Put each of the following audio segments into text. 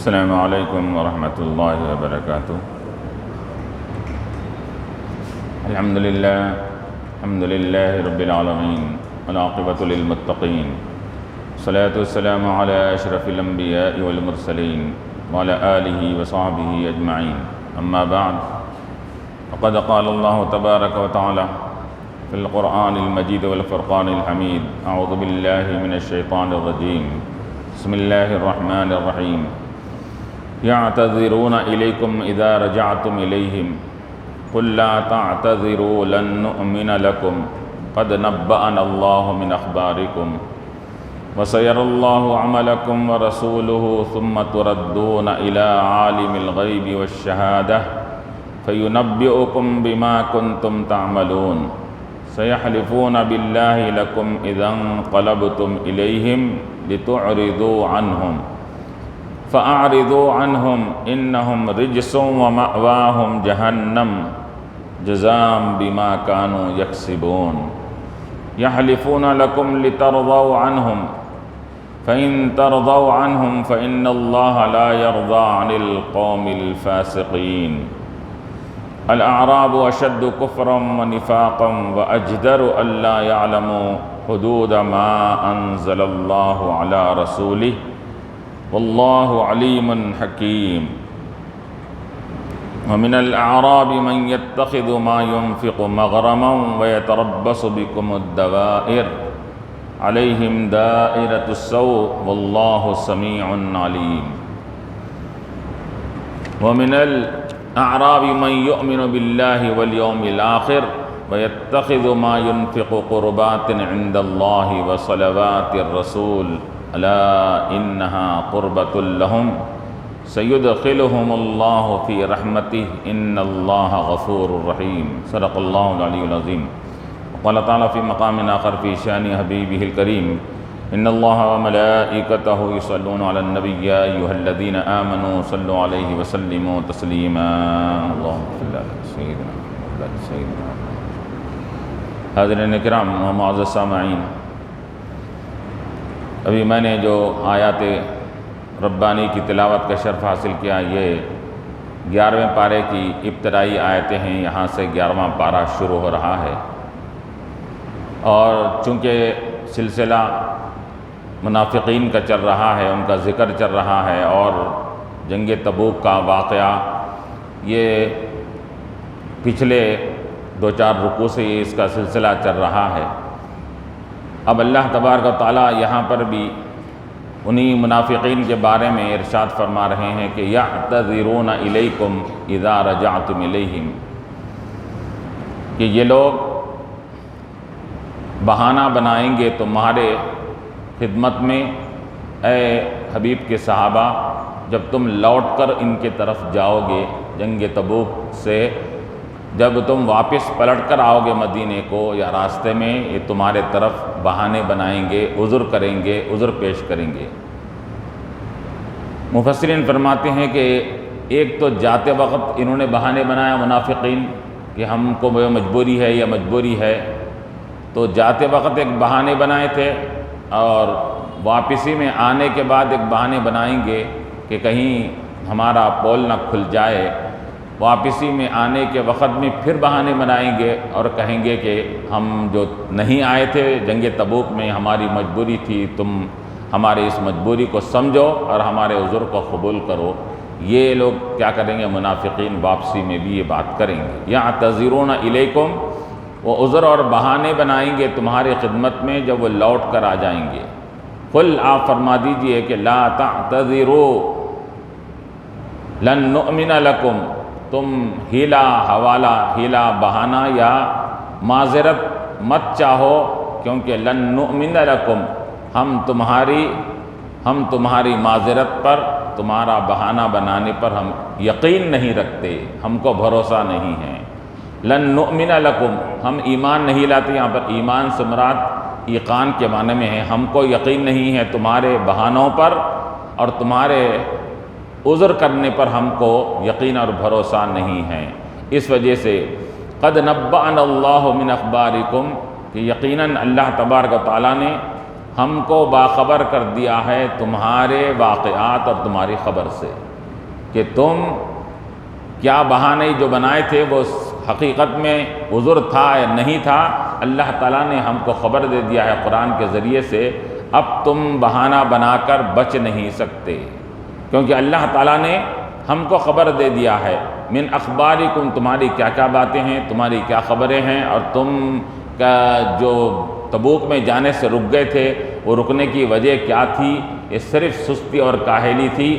السلام علیکم ورحمۃ اللہ وبرکاتہ۔ الحمد للہ رب العالمین والعاقبۃ للمتقین، والصلاۃ والسلام علی اشرف الانبیاء والمرسلین وعلی آلہ وصحبہ اجمعین، اما بعد فقد قال اللہ تبارک وتعالی فی القرآن المجید والفرقان الحمید، اعوذ باللہ من الشیطان الرجیم، بسم اللہ الرحمن الرحیم۔ يعتذرون إليكم إذا رجعتم إليهم قل لا تعتذروا لن نؤمن لكم قد نبأنا الله من أخباركم وسيرى الله عملكم ورسوله ثم تردون إلى عالم الغيب والشهادة فينبئكم بما كنتم تعملون سيحلفون بالله لكم إذا انقلبتم إليهم لتعرضوا عنهم فأعرضوا عنهم إنهم رجس ومأواهم جهنم جزاء بما كانوا يكسبون يحلفون لكم لترضوا عنهم فإن ترضوا عنهم فإن الله لا يرضى عن القوم الفاسقين الأعراب أشد كفرا ونفاقا وأجدر ألا يعلموا حدود ما أنزل الله على رسوله واللہ علیم حکیم۔ ومن الأعراب من يتخذ ما ينفق مغرما ويتربص بكم الدوائر عليهم دائرة السوء واللہ سمیع علیم۔ ومن الأعراب من يؤمن بالله واليوم الآخر ويتخذ ما ينفق قربات عند الله وصلوات الرسول الا انها قربۃ لهم سيدخلهم الله في رحمته ان الله غفور رحيم۔ صدق الله العلي العظيم۔ وقال تعالى في مقام آخر في شأن حبيبه الكريم ان الله وملائكته يصلون على النبي يا ايها الذين آمنوا صلوا عليه وسلموا تسليما اللهم صل على سيدنا محمد سيدنا محمد۔ حاضرین کرام و معزز سامعین، ابھی میں نے جو آیات ربانی کی تلاوت کا شرف حاصل کیا، یہ 11ویں پارے کی ابتدائی آیتیں ہیں، یہاں سے 11واں پارہ شروع ہو رہا ہے، اور چونکہ سلسلہ منافقین کا چل رہا ہے، ان کا ذکر چل رہا ہے، اور جنگ تبوک کا واقعہ یہ پچھلے 2-4 رکوع سے اس کا سلسلہ چل رہا ہے۔ اب اللہ تبارک و تعالیٰ یہاں پر بھی انہی منافقین کے بارے میں ارشاد فرما رہے ہیں کہ یعتذرون الیکم اذا رجعتم الیہم، کہ یہ لوگ بہانہ بنائیں گے تمہارے خدمت میں اے حبیب کے صحابہ، جب تم لوٹ کر ان کے طرف جاؤ گے جنگ تبوک سے، جب تم واپس پلٹ کر آؤ گے مدینے کو یا راستے میں، یہ تمہارے طرف بہانے بنائیں گے، عذر کریں گے، عذر پیش کریں گے۔ مفسرین فرماتے ہیں کہ ایک تو جاتے وقت انہوں نے بہانے بنایا منافقین کہ ہم کو مجبوری ہے یا مجبوری ہے، تو جاتے وقت ایک بہانے بنائے تھے، اور واپسی میں آنے کے بعد ایک بہانے بنائیں گے کہ کہیں ہمارا پول نہ کھل جائے۔ واپسی میں آنے کے وقت میں پھر بہانے بنائیں گے اور کہیں گے کہ ہم جو نہیں آئے تھے جنگ تبوک میں، ہماری مجبوری تھی، تم ہمارے اس مجبوری کو سمجھو اور ہمارے عذر کو قبول کرو۔ یہ لوگ کیا کریں گے؟ منافقین واپسی میں بھی یہ بات کریں گے۔ یعتذرون الیکم، وہ عذر اور بہانے بنائیں گے تمہاری خدمت میں جب وہ لوٹ کر آ جائیں گے۔ قل، آپ فرما دیجئے کہ لا تعتذروا لن نؤمن لکم، تم ہیلا حوالہ، ہیلا بہانہ یا معذرت مت چاہو، کیونکہ لن نؤمن لکم، ہم تمہاری معذرت پر، تمہارا بہانہ بنانے پر ہم یقین نہیں رکھتے، ہم کو بھروسہ نہیں ہے۔ لن نؤمن لکم، ہم ایمان نہیں لاتے، یہاں پر ایمان سے مراد ایقان کے معنی میں ہے، ہم کو یقین نہیں ہے تمہارے بہانوں پر اور تمہارے عذر کرنے پر ہم کو یقین اور بھروسہ نہیں ہے۔ اس وجہ سے قد نبأنا اللہ من اخبارکم، کہ یقیناً اللہ تبارک و تعالیٰ نے ہم کو باخبر کر دیا ہے تمہارے واقعات اور تمہاری خبر سے کہ تم کیا بہانے جو بنائے تھے وہ حقیقت میں عذر تھا یا نہیں تھا۔ اللہ تعالیٰ نے ہم کو خبر دے دیا ہے قرآن کے ذریعے سے، اب تم بہانہ بنا کر بچ نہیں سکتے، کیونکہ اللہ تعالیٰ نے ہم کو خبر دے دیا ہے من اخبارکم، تمہاری کیا کیا باتیں ہیں، تمہاری کیا خبریں ہیں، اور تم کا جو تبوک میں جانے سے رک گئے تھے وہ رکنے کی وجہ کیا تھی۔ یہ صرف سستی اور کاہلی تھی،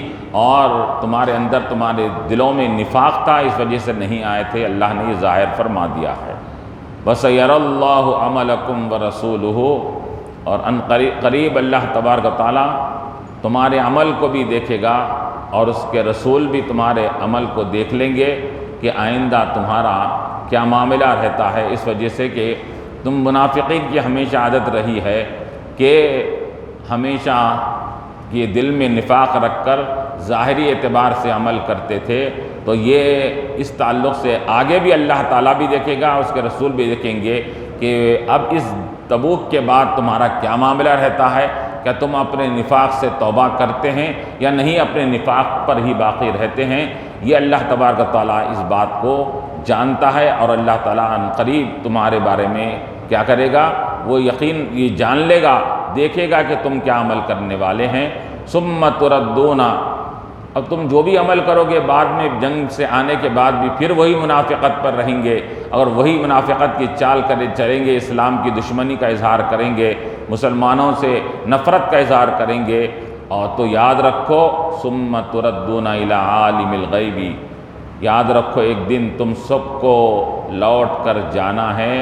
اور تمہارے اندر تمہارے دلوں میں نفاق تھا، اس وجہ سے نہیں آئے تھے۔ اللہ نے یہ ظاہر فرما دیا ہے۔ وَسَيَرَى اللَّهُ عَمَلَكُمْ وَرَسُولُهُ، اور قریب اللہ تبارک و تعالیٰ تمہارے عمل کو بھی دیکھے گا، اور اس کے رسول بھی تمہارے عمل کو دیکھ لیں گے کہ آئندہ تمہارا کیا معاملہ رہتا ہے۔ اس وجہ سے کہ تم منافقین کی ہمیشہ عادت رہی ہے کہ ہمیشہ یہ دل میں نفاق رکھ کر ظاہری اعتبار سے عمل کرتے تھے، تو یہ اس تعلق سے آگے بھی اللہ تعالیٰ بھی دیکھے گا، اس کے رسول بھی دیکھیں گے کہ اب اس تبوک کے بعد تمہارا کیا معاملہ رہتا ہے، کیا تم اپنے نفاق سے توبہ کرتے ہیں یا نہیں اپنے نفاق پر ہی باقی رہتے ہیں۔ یہ اللہ تبارک و تعالیٰ اس بات کو جانتا ہے، اور اللہ تعالیٰ ان قریب تمہارے بارے میں کیا کرے گا، وہ یقین یہ جان لے گا، دیکھے گا کہ تم کیا عمل کرنے والے ہیں۔ ثم تردون، اب تم جو بھی عمل کرو گے بعد میں جنگ سے آنے کے بعد بھی پھر وہی منافقت پر رہیں گے، اور وہی منافقت کی چال کرے چلیں گے، اسلام کی دشمنی کا اظہار کریں گے، مسلمانوں سے نفرت کا اظہار کریں گے، اور تو یاد رکھو ثم تردون الی عالم الغیب، یاد رکھو ایک دن تم سب کو لوٹ کر جانا ہے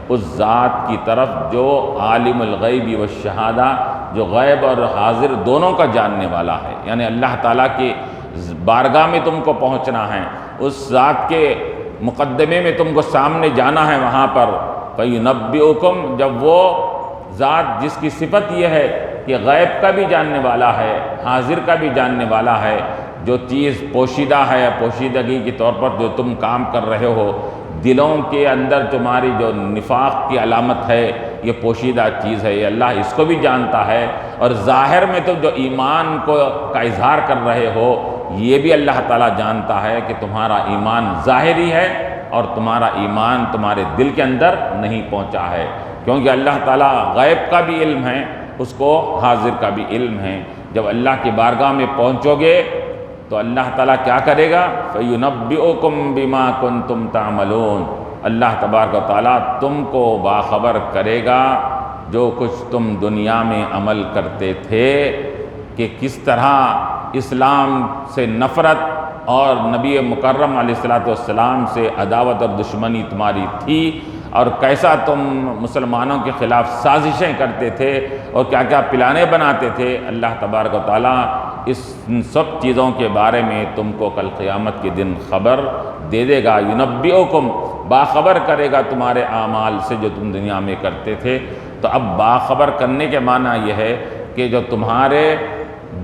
اس ذات کی طرف جو عالم الغیب والشہادہ، جو غیب اور حاضر دونوں کا جاننے والا ہے، یعنی اللہ تعالیٰ کی بارگاہ میں تم کو پہنچنا ہے، اس ذات کے مقدمے میں تم کو سامنے جانا ہے وہاں پر۔ فَيُنَبِّئُكُمْ، جب وہ ذات جس کی صفت یہ ہے کہ غیب کا بھی جاننے والا ہے، حاضر کا بھی جاننے والا ہے، جو چیز پوشیدہ ہے، پوشیدگی کے طور پر جو تم کام کر رہے ہو، دلوں کے اندر تمہاری جو نفاق کی علامت ہے، یہ پوشیدہ چیز ہے، یہ اللہ اس کو بھی جانتا ہے، اور ظاہر میں تو جو ایمان کا اظہار کر رہے ہو یہ بھی اللہ تعالیٰ جانتا ہے کہ تمہارا ایمان ظاہری ہے اور تمہارا ایمان تمہارے دل کے اندر نہیں پہنچا ہے، کیونکہ اللہ تعالیٰ غیب کا بھی علم ہے، اس کو حاضر کا بھی علم ہے۔ جب اللہ کی بارگاہ میں پہنچو گے تو اللہ تعالیٰ کیا کرے گا، فَيُنَبِّئُكُمْ بِمَا كُنْتُمْ تَعْمَلُونَ، اللہ تبارک و تعالیٰ تم کو باخبر کرے گا جو کچھ تم دنیا میں عمل کرتے تھے، کہ کس طرح اسلام سے نفرت اور نبی مکرم علیہ السلام سے عداوت اور دشمنی تمہاری تھی، اور کیسا تم مسلمانوں کے خلاف سازشیں کرتے تھے اور کیا کیا پلانے بناتے تھے۔ اللہ تبارک و تعالیٰ اس سب چیزوں کے بارے میں تم کو کل قیامت کے دن خبر دے دے گا۔ ینبئکم، باخبر کرے گا تمہارے اعمال سے جو تم دنیا میں کرتے تھے۔ تو اب باخبر کرنے کے معنی یہ ہے کہ جو تمہارے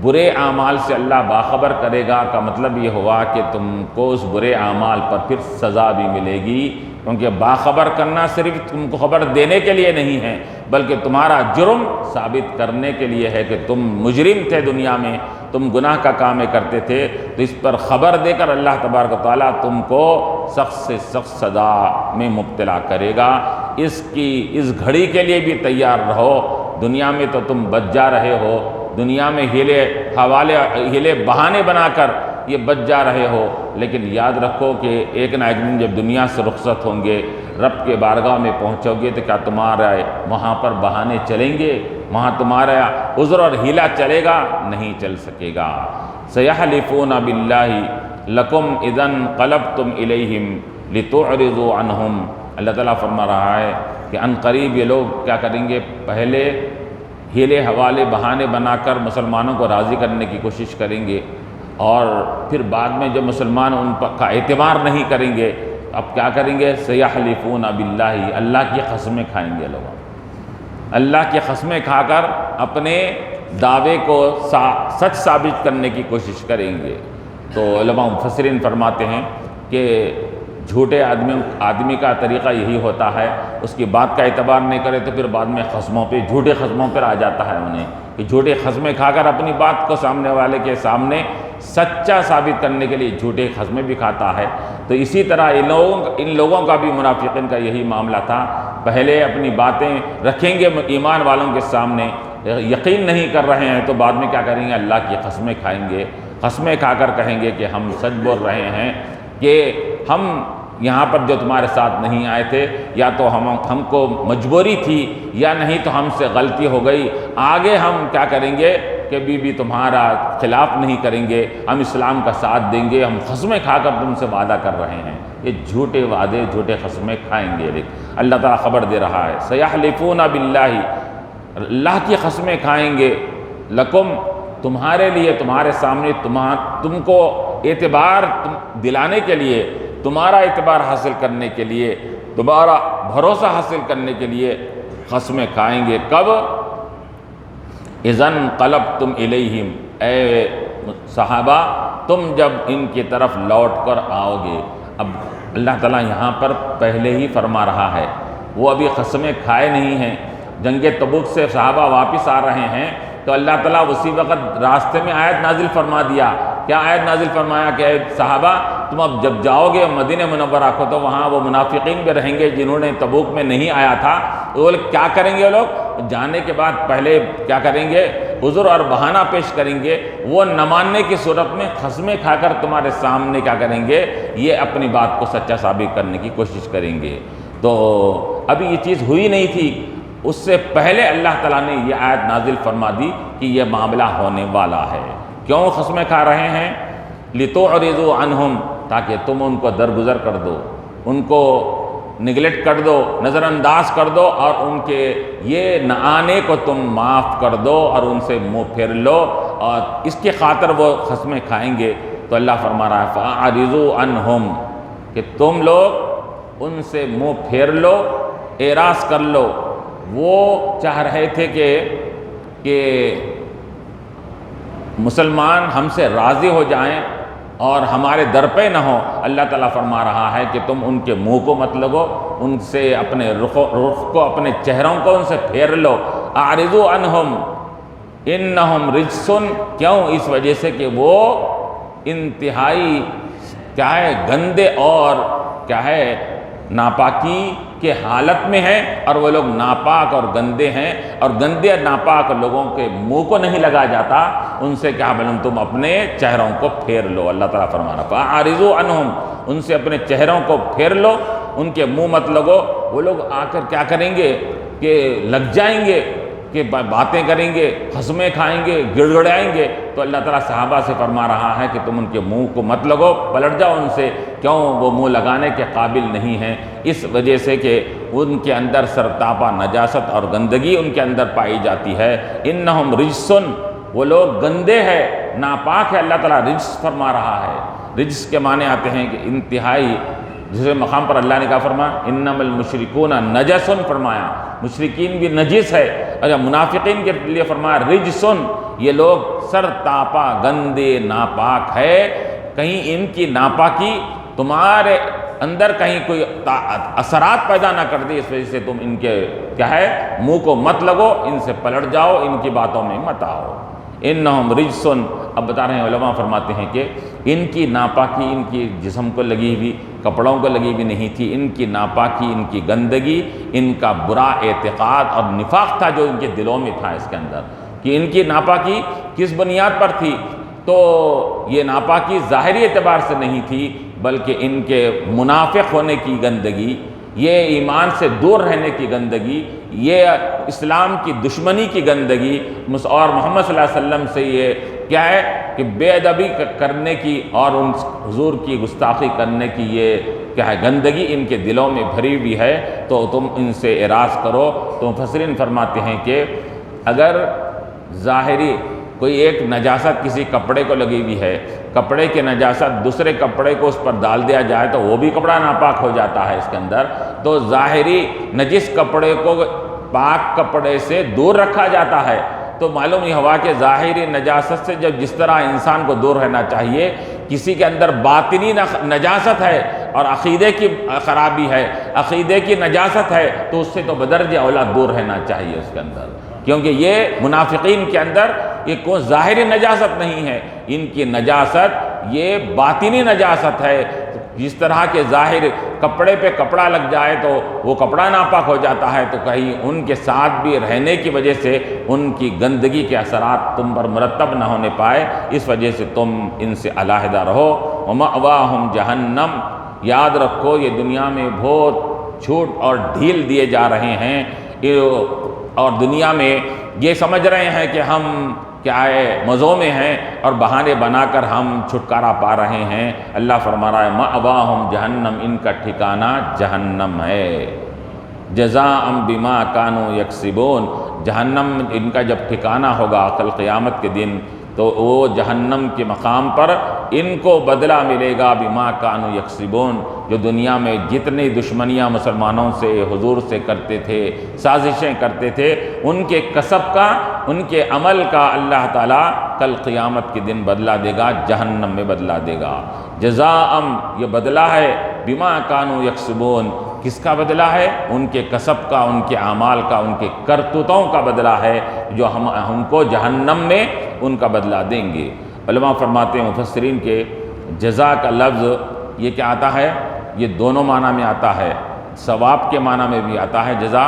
برے اعمال سے اللہ باخبر کرے گا کا مطلب یہ ہوا کہ تم کو اس برے اعمال پر پھر سزا بھی ملے گی، کیونکہ باخبر کرنا صرف تم کو خبر دینے کے لیے نہیں ہے بلکہ تمہارا جرم ثابت کرنے کے لیے ہے کہ تم مجرم تھے، دنیا میں تم گناہ کا کام کرتے تھے، تو اس پر خبر دے کر اللہ تبارک و تعالیٰ تم کو سخت سے سخت سزا میں مبتلا کرے گا۔ اس گھڑی کے لیے بھی تیار رہو، دنیا میں تو تم بچ جا رہے ہو، دنیا میں ہیلے بہانے بنا کر یہ بچ جا رہے ہو، لیکن یاد رکھو کہ ایک نہ ایک دن جب دنیا سے رخصت ہوں گے، رب کے بارگاہ میں پہنچو گے، تو کیا تمہارا وہاں پر بہانے چلیں گے؟ وہاں تمہارا عذر اور ہیلا چلے گا؟ نہیں چل سکے گا۔ سَيَحْلِفُونَ بِاللَّهِ لَكُمْ إِذَا انقَلَبْتُمْ إِلَيْهِمْ لِتُعْرِضُوا عَنْهُمْ، اللہ تعالیٰ فرما رہا ہے کہ ان قریب یہ لوگ کیا کریں گے، پہلے ہیلے حوالے بہانے بنا کر مسلمانوں کو راضی کرنے کی کوشش کریں گے، اور پھر بعد میں جب مسلمان ان کا اعتبار نہیں کریں گے، اب کیا کریں گے، سَيَحْلِفُونَ بِاللَّهِ، اللہ کی قسمیں کھائیں گے لوگ، اللہ کی قسمیں کھا کر اپنے دعوے کو سچ ثابت کرنے کی کوشش کریں گے۔ تو علماء مفسرین فرماتے ہیں کہ جھوٹے آدمی کا طریقہ یہی ہوتا ہے، اس کی بات کا اعتبار نہیں کرے تو پھر بعد میں خصموں پہ، جھوٹے خصموں پر آ جاتا ہے انہیں، کہ جھوٹے خصمیں کھا کر اپنی بات کو سامنے والے کے سامنے سچا ثابت کرنے کے لیے جھوٹے خصمیں بھی کھاتا ہے۔ تو اسی طرح ان لوگوں کا بھی منافقین کا یہی معاملہ تھا، پہلے اپنی باتیں رکھیں گے ایمان والوں کے سامنے، یقین نہیں کر رہے ہیں تو بعد میں کیا کریں گے، اللہ کی قسمیں کھائیں گے، قسمیں کھا کر کہیں گے کہ ہم سچ بول رہے ہیں، کہ ہم یہاں پر جو تمہارے ساتھ نہیں آئے تھے، یا تو ہم کو مجبوری تھی، یا نہیں تو ہم سے غلطی ہو گئی، آگے ہم کیا کریں گے کہ بھی تمہارا خلاف نہیں کریں گے، ہم اسلام کا ساتھ دیں گے، ہم قسمیں کھا کر تم سے وعدہ کر رہے ہیں۔ یہ جھوٹے وعدے، جھوٹے قسمیں کھائیں گے، اللہ تعالیٰ خبر دے رہا ہے، سَيَحْلِفُونَ بِاللَّهِ، اللہ کی قسمیں کھائیں گے، لکم، تمہارے لیے، تمہارے سامنے، تم کو اعتبار دلانے کے لیے، تمہارا اعتبار حاصل کرنے کے لیے، تمہارا بھروسہ حاصل کرنے کے لیے قسمیں کھائیں گے۔ کب؟ اِذَا انقلبتم الیہم، اے صحابہ تم جب ان کی طرف لوٹ کر آؤ گے۔ اب اللہ تعالیٰ یہاں پر پہلے ہی فرما رہا ہے، وہ ابھی قسمیں کھائے نہیں ہیں، جنگ تبوک سے صحابہ واپس آ رہے ہیں، تو اللہ تعالیٰ اسی وقت راستے میں آیت نازل فرما دیا۔ کیا آیت نازل فرمایا کہ اے صحابہ تم اب جب جاؤ گے مدینہ منورہ کو، تو وہاں وہ منافقین بھی رہیں گے جنہوں نے تبوک میں نہیں آیا تھا، وہ لوگ کیا کریں گے، وہ لوگ جانے کے بعد پہلے کیا کریں گے، عذر اور بہانہ پیش کریں گے، وہ نہ ماننے کی صورت میں قسمیں کھا کر تمہارے سامنے کیا کریں گے، یہ اپنی بات کو سچا ثابت کرنے کی کوشش کریں گے۔ تو ابھی یہ چیز ہوئی نہیں تھی، اس سے پہلے اللہ تعالیٰ نے یہ آیت نازل فرما دی کہ یہ معاملہ ہونے والا ہے۔ کیوں قسمیں کھا رہے ہیں؟ لِتُعْرِضُوا عَنْهُمْ، تاکہ تم ان کو درگزر کر دو، ان کو نگلیکٹ کر دو، نظر انداز کر دو، اور ان کے یہ نہ آنے کو تم معاف کر دو اور ان سے منہ پھیر لو، اور اس کی خاطر وہ قسمیں کھائیں گے۔ تو اللہ فرما رہا ہے فَأَعْرِضُوا عَنْهُمْ، کہ تم لوگ ان سے منہ پھیر لو، اعراض کر لو۔ وہ چاہ رہے تھے کہ مسلمان ہم سے راضی ہو جائیں اور ہمارے در پہ نہ ہو۔ اللہ تعالیٰ فرما رہا ہے کہ تم ان کے منہ کو مت لگو، ان سے اپنے رخ کو، اپنے چہروں کو ان سے پھیر لو۔ اعرضوا عنہم انہم رجس، کیوں؟ اس وجہ سے کہ وہ انتہائی کیا ہے، گندے اور کیا ہے، ناپاکی کے حالت میں ہیں، اور وہ لوگ ناپاک اور گندے ہیں، اور گندے اور ناپاک لوگوں کے منہ کو نہیں لگا جاتا، ان سے کیا بلن تم اپنے چہروں کو پھیر لو۔ اللہ تعالیٰ فرما رہا ہے فَأَعْرِضُوا عَنْهُمْ، ان سے اپنے چہروں کو پھیر لو، ان کے منہ مت لگو۔ وہ لوگ آ کر کیا کریں گے کہ لگ جائیں گے، کہ باتیں کریں گے، قسمیں کھائیں گے، گڑ گڑائیں گے۔ تو اللہ تعالیٰ صحابہ سے فرما رہا ہے کہ تم ان کے منہ کو مت لگو، پلٹ جاؤ ان سے، کیوں؟ وہ منہ لگانے کے قابل نہیں ہیں، اس وجہ سے کہ ان کے اندر سرتاپا نجاست اور گندگی ان کے اندر پائی جاتی ہے۔ انہم رجسن، وہ لوگ گندے ہیں، ناپاک ہے۔ اللہ تعالیٰ رجس فرما رہا ہے۔ رجس کے معنی آتے ہیں کہ انتہائی، دوسرے مقام پر اللہ نے کہا فرمایا انما المشرکون نجسن، فرمایا مشرکین بھی نجس ہے، اور منافقین کے لیے فرمایا رجسن، یہ لوگ سر تاپا گندے ناپاک ہے۔ کہیں ان کی ناپاکی تمہارے اندر کہیں کوئی اثرات پیدا نہ کر دے، اس وجہ سے تم ان کے کیا ہے، منہ کو مت لگو، ان سے پلٹ جاؤ، ان کی باتوں میں مت آؤ۔ انہم رجسن، اب بتا رہے ہیں علماء فرماتے ہیں کہ ان کی ناپاکی ان کی جسم کو لگی ہوئی، کپڑوں کو لگی ہوئی نہیں تھی، ان کی ناپاکی، ان کی گندگی، ان کا برا اعتقاد اور نفاق تھا جو ان کے دلوں میں تھا اس کے اندر، کہ ان کی ناپاکی کس بنیاد پر تھی؟ تو یہ ناپاکی ظاہری اعتبار سے نہیں تھی، بلکہ ان کے منافق ہونے کی گندگی، یہ ایمان سے دور رہنے کی گندگی، یہ اسلام کی دشمنی کی گندگی، اور محمد صلی اللہ علیہ وسلم سے یہ کیا ہے کہ بے ادبی کرنے کی اور ان حضور کی گستاخی کرنے کی یہ کیا ہے، گندگی ان کے دلوں میں بھری ہوئی ہے، تو تم ان سے اعراض کرو۔ تو مفسرین فرماتے ہیں کہ اگر ظاہری کوئی ایک نجاست کسی کپڑے کو لگی ہوئی ہے، کپڑے کی نجاست دوسرے کپڑے کو اس پر ڈال دیا جائے تو وہ بھی کپڑا ناپاک ہو جاتا ہے اس کے اندر، تو ظاہری نجس کپڑے کو پاک کپڑے سے دور رکھا جاتا ہے۔ تو معلوم یہ ہوا کہ ظاہری نجاست سے جب جس طرح انسان کو دور رہنا چاہیے، کسی کے اندر باطنی نجاست ہے، اور عقیدے کی خرابی ہے، عقیدے کی نجاست ہے، تو اس سے تو بدرجہ اولا دور رہنا چاہیے اس کے اندر، کیونکہ یہ منافقین کے اندر یہ کوئی ظاہری نجاست نہیں ہے، ان کی نجاست یہ باطنی نجاست ہے۔ جس طرح کے ظاہر کپڑے پہ کپڑا لگ جائے تو وہ کپڑا ناپاک ہو جاتا ہے، تو کہیں ان کے ساتھ بھی رہنے کی وجہ سے ان کی گندگی کے اثرات تم پر مرتب نہ ہونے پائے، اس وجہ سے تم ان سے علیحدہ رہو۔ وَمَأْوَاهُمْ جَهَنَّمْ، یاد رکھو یہ دنیا میں بہت چھوٹ اور ڈھیل دیے جا رہے ہیں، اور دنیا میں یہ سمجھ رہے ہیں کہ ہم کیا ہے مزوں میں ہیں اور بہانے بنا کر ہم چھٹکارا پا رہے ہیں۔ اللہ فرما رہا ہے مأواہم جہنم، ان کا ٹھکانہ جہنم ہے، جزاء بما کانوا یکسبون، جہنم ان کا جب ٹھکانہ ہوگا کل قیامت کے دن تو وہ جہنم کے مقام پر ان کو بدلہ ملے گا بما کانوا یکسبون، جو دنیا میں جتنی دشمنیاں مسلمانوں سے حضور سے کرتے تھے، سازشیں کرتے تھے، ان کے کسب کا، ان کے عمل کا اللہ تعالیٰ کل قیامت کے دن بدلہ دے گا، جہنم میں بدلہ دے گا۔ جزاء، یہ بدلہ ہے، بما کانوا یکسبون، کس کا بدلہ ہے؟ ان کے کسب کا، ان کے اعمال کا، ان کے کرتوتوں کا بدلہ ہے، جو ہم کو جہنم میں ان کا بدلہ دیں گے۔ علماء فرماتے ہیں مفسرین کے جزا کا لفظ یہ کیا آتا ہے؟ یہ دونوں معنی میں آتا ہے، ثواب کے معنی میں بھی آتا ہے جزا،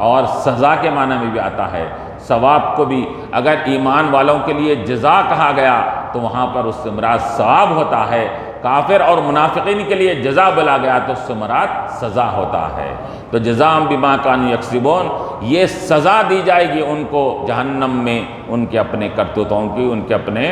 اور سزا کے معنی میں بھی آتا ہے۔ ثواب کو بھی اگر ایمان والوں کے لیے جزا کہا گیا تو وہاں پر اس سے مراد ثواب ہوتا ہے، کافر اور منافقین کے لیے جزا بولا گیا تو اس سے مراد سزا ہوتا ہے۔ تو جزاء بما کانوا یکسبون، یہ سزا دی جائے گی ان کو جہنم میں، ان کے اپنے کرتوتوں کی، ان کے اپنے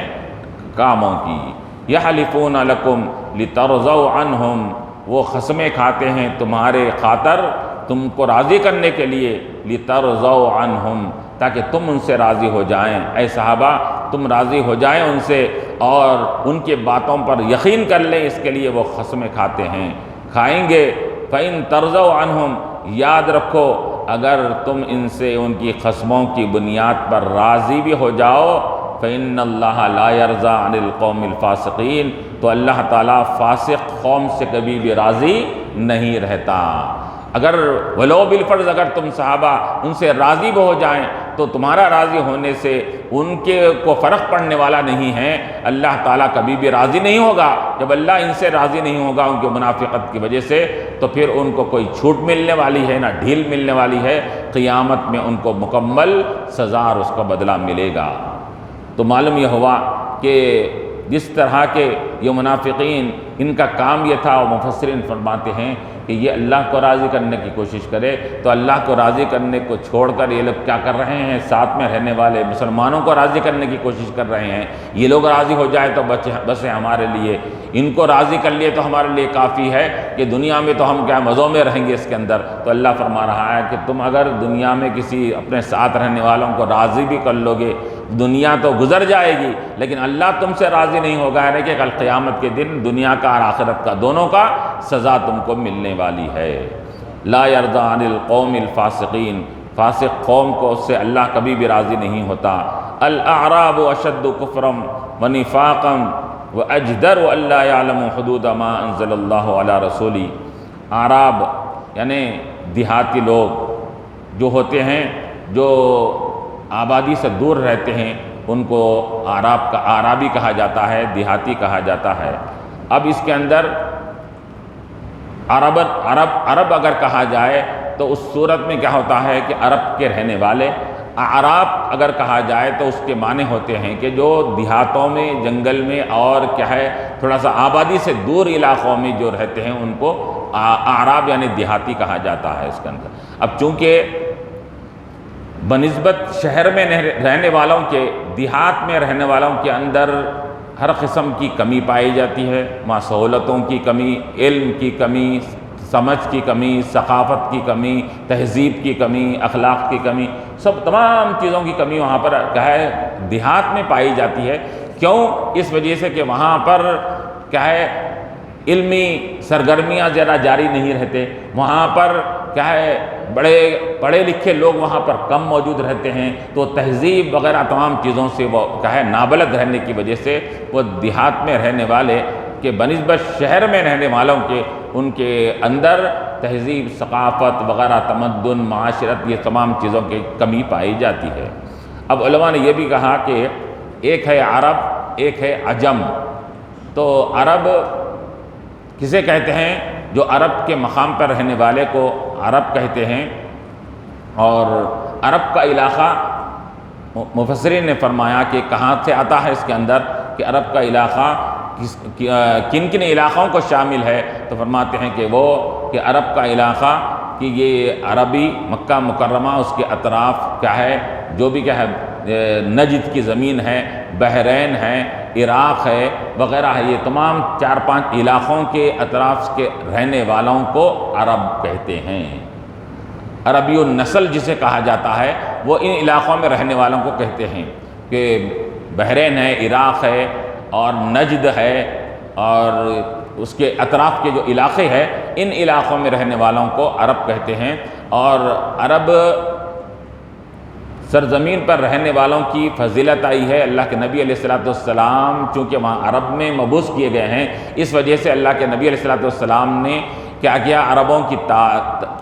کاموں کی۔ یحلفون لکم لترضوا عنہم، وہ قسمیں کھاتے ہیں تمہارے خاطر، تم کو راضی کرنے کے لیے، لترضوا عنہم، تاکہ تم ان سے راضی ہو جائیں۔ اے صحابہ تم راضی ہو جائیں ان سے اور ان کے باتوں پر یقین کر لیں، اس کے لیے وہ قسمیں کھاتے ہیں، کھائیں گے۔ فَإِن تَرْضَوْا عَنْهُمْ، یاد رکھو اگر تم ان سے ان کی قسموں کی بنیاد پر راضی بھی ہو جاؤ، فَإِنَّ اللَّهَ لَا يَرْضَىٰ عَنِ الْقَوْمِ الْفَاسِقِينَ، تو اللہ تعالیٰ فاسق قوم سے کبھی بھی راضی نہیں رہتا۔ اگر ولو بالفرض اگر تم صحابہ ان سے راضی بھی ہو جائیں تو تمہارا راضی ہونے سے ان کے کو فرق پڑنے والا نہیں ہے، اللہ تعالیٰ کبھی بھی راضی نہیں ہوگا۔ جب اللہ ان سے راضی نہیں ہوگا ان کے منافقت کی وجہ سے، تو پھر ان کو کوئی چھوٹ ملنے والی ہے نہ ڈھیل ملنے والی ہے، قیامت میں ان کو مکمل سزا اور اس کا بدلہ ملے گا۔ تو معلوم یہ ہوا کہ جس طرح کے یہ منافقین ان کا کام یہ تھا، اور مفسرین فرماتے ہیں کہ یہ اللہ کو راضی کرنے کی کوشش کرے، تو اللہ کو راضی کرنے کو چھوڑ کر یہ لوگ کیا کر رہے ہیں؟ ساتھ میں رہنے والے مسلمانوں کو راضی کرنے کی کوشش کر رہے ہیں۔ یہ لوگ راضی ہو جائے تو بس ہے ہمارے لیے، ان کو راضی کر لیے تو ہمارے لیے کافی ہے کہ دنیا میں تو ہم کیا مزوں میں رہیں گے اس کے اندر۔ تو اللہ فرما رہا ہے کہ تم اگر دنیا میں کسی اپنے ساتھ رہنے والوں کو راضی بھی کر لو گے، دنیا تو گزر جائے گی لیکن اللہ تم سے راضی نہیں ہوگا، یعنی کہ کل قیامت کے دن دنیا کا اور آخرت کا دونوں کا سزا تم کو ملنے والی ہے۔ لا یرضیٰ عن القوم الفاسقین، فاسق قوم کو اس سے اللہ کبھی بھی راضی نہیں ہوتا۔ الاعراب اشد کفرا ونفاقا واجدر الا یعلموا حدود ما انزل اللہ علی رسولہ، اعراب یعنی دیہاتی لوگ جو ہوتے ہیں، جو آبادی سے دور رہتے ہیں، ان کو اعرابی کہا جاتا ہے، دیہاتی کہا جاتا ہے۔ اب اس کے اندر عرب اگر کہا جائے تو اس صورت میں کیا ہوتا ہے کہ عرب کے رہنے والے، اعراب اگر کہا جائے تو اس کے معنی ہوتے ہیں کہ جو دیہاتوں میں، جنگل میں اور کیا ہے تھوڑا سا آبادی سے دور علاقوں میں جو رہتے ہیں ان کو اعراب یعنی دیہاتی کہا جاتا ہے اس کے اندر۔ اب چونکہ بنسبت شہر میں رہنے والوں کے، دیہات میں رہنے والوں کے اندر ہر قسم کی کمی پائی جاتی ہے، وہاں سہولتوں کی کمی، علم کی کمی، سمجھ کی کمی، ثقافت کی کمی، تہذیب کی کمی، اخلاق کی کمی، سب تمام چیزوں کی کمی وہاں پر کیا ہے دیہات میں پائی جاتی ہے۔ کیوں؟ اس وجہ سے کہ وہاں پر کیا ہے علمی سرگرمیاں ذرا جاری نہیں رہتے، وہاں پر کیا ہے بڑے پڑھے لکھے لوگ وہاں پر کم موجود رہتے ہیں، تو تہذیب وغیرہ تمام چیزوں سے وہ کیا ہے نابلد رہنے کی وجہ سے وہ دیہات میں رہنے والے کہ بنسبت شہر میں رہنے والوں کے ان کے اندر تہذیب، ثقافت وغیرہ، تمدن، معاشرت، یہ تمام چیزوں کی کمی پائی جاتی ہے۔ اب علماء نے یہ بھی کہا کہ ایک ہے عرب، ایک ہے عجم۔ تو عرب کسے کہتے ہیں؟ جو عرب کے مقام پر رہنے والے کو عرب کہتے ہیں۔ اور عرب کا علاقہ مفسرین نے فرمایا کہ کہاں سے آتا ہے اس کے اندر، کہ عرب کا علاقہ کن کن علاقوں کو شامل ہے، تو فرماتے ہیں کہ وہ کہ عرب کا علاقہ کہ یہ عربی مکہ مکرمہ، اس کے اطراف کیا ہے، جو بھی کیا ہے، نجد کی زمین ہے، بحرین ہے، عراق ہے وغیرہ ہے، یہ تمام 4-5 علاقوں کے اطراف کے رہنے والوں کو عرب کہتے ہیں۔ عربی النسل جسے کہا جاتا ہے وہ ان علاقوں میں رہنے والوں کو کہتے ہیں، کہ بحرین ہے، عراق ہے اور نجد ہے اور اس کے اطراف کے جو علاقے ہیں، ان علاقوں میں رہنے والوں کو عرب کہتے ہیں۔ اور عرب سرزمین پر رہنے والوں کی فضیلت آئی ہے۔ اللہ کے نبی علیہ السلام چونکہ وہاں عرب میں مبعوث کیے گئے ہیں، اس وجہ سے اللہ کے نبی علیہ السلام نے کیا کیا، عربوں کی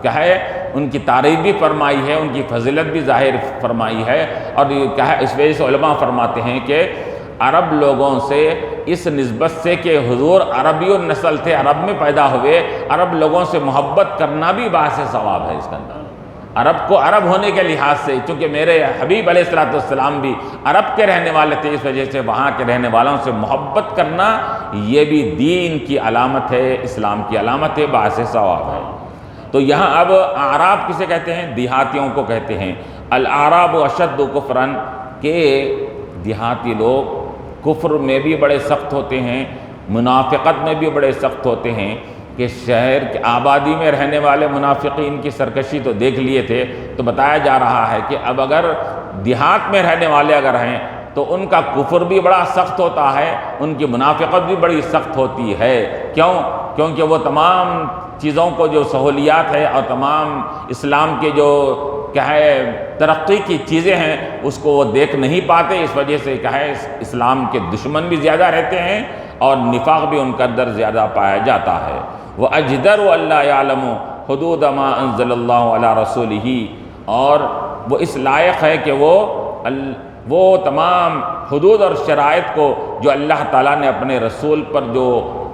کیا ہے، ان کی تعریف بھی فرمائی ہے، ان کی فضیلت بھی ظاہر فرمائی ہے۔ اور کیا ہے، اس وجہ سے علماء فرماتے ہیں کہ عرب لوگوں سے اس نسبت سے کہ حضور عربی النسل تھے، عرب میں پیدا ہوئے، عرب لوگوں سے محبت کرنا بھی باعث ثواب ہے اس کے اندر۔ عرب کو عرب ہونے کے لحاظ سے، چونکہ میرے حبیب علیہ السلام بھی عرب کے رہنے والے تھے، اس وجہ سے وہاں کے رہنے والوں سے محبت کرنا یہ بھی دین کی علامت ہے، اسلام کی علامت ہے، باعث ثواب ہے۔ تو یہاں اب اعراب کسے کہتے ہیں؟ دیہاتیوں کو کہتے ہیں۔ الاعراب اشد کفراً، کہ دیہاتی لوگ کفر میں بھی بڑے سخت ہوتے ہیں، منافقت میں بھی بڑے سخت ہوتے ہیں، کہ شہر کی آبادی میں رہنے والے منافقین کی سرکشی تو دیکھ لیے تھے، تو بتایا جا رہا ہے کہ اب اگر دیہات میں رہنے والے اگر ہیں تو ان کا کفر بھی بڑا سخت ہوتا ہے، ان کی منافقت بھی بڑی سخت ہوتی ہے۔ کیوں؟ کیونکہ وہ تمام چیزوں کو جو سہولیات ہے اور تمام اسلام کے جو کیا ہے ترقی کی چیزیں ہیں اس کو وہ دیکھ نہیں پاتے، اس وجہ سے کیا ہے اسلام کے دشمن بھی زیادہ رہتے ہیں اور نفاق بھی ان کا اندر زیادہ پایا جاتا ہے۔ وَأَجْدَرُ أَلَّا يَعْلَمُ حُدُودَ مَا أَنزَلَ اللَّهُ عَلَىٰ رَسُولِهِ، اور وہ اس لائق ہے کہ وہ تمام حدود اور شرائط کو جو اللہ تعالیٰ نے اپنے رسول پر جو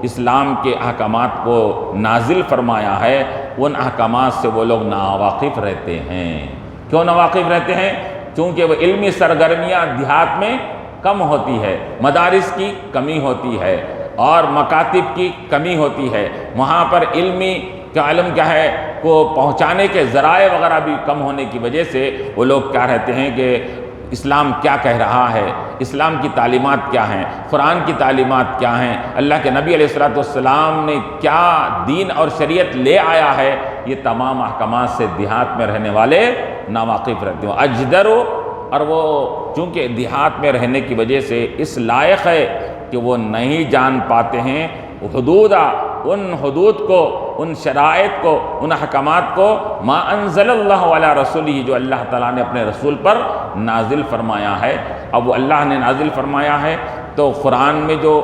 اسلام کے احکامات کو نازل فرمایا ہے، ان احکامات سے وہ لوگ ناواقف رہتے ہیں۔ کیوں ناواقف رہتے ہیں؟ چونکہ وہ علمی سرگرمیاں دیہات میں کم ہوتی ہے، مدارس کی کمی ہوتی ہے اور مکاتب کی کمی ہوتی ہے، وہاں پر علمی کا علم کیا ہے کو پہنچانے کے ذرائع وغیرہ بھی کم ہونے کی وجہ سے وہ لوگ کیا رہتے ہیں کہ اسلام کیا کہہ رہا ہے، اسلام کی تعلیمات کیا ہیں، قرآن کی تعلیمات کیا ہیں، اللہ کے نبی علیہ السلام نے کیا دین اور شریعت لے آیا ہے، یہ تمام احکامات سے دیہات میں رہنے والے ناواقف رہتے ہیں۔ اجدرو، اور وہ چونکہ دیہات میں رہنے کی وجہ سے اس لائق ہے کہ وہ نہیں جان پاتے ہیں ان حدود کو، ان شرائط کو، ان احکامات کو، ما انزل اللہ علی رسولہ، جو اللہ تعالیٰ نے اپنے رسول پر نازل فرمایا ہے۔ اب وہ اللہ نے نازل فرمایا ہے تو قرآن میں جو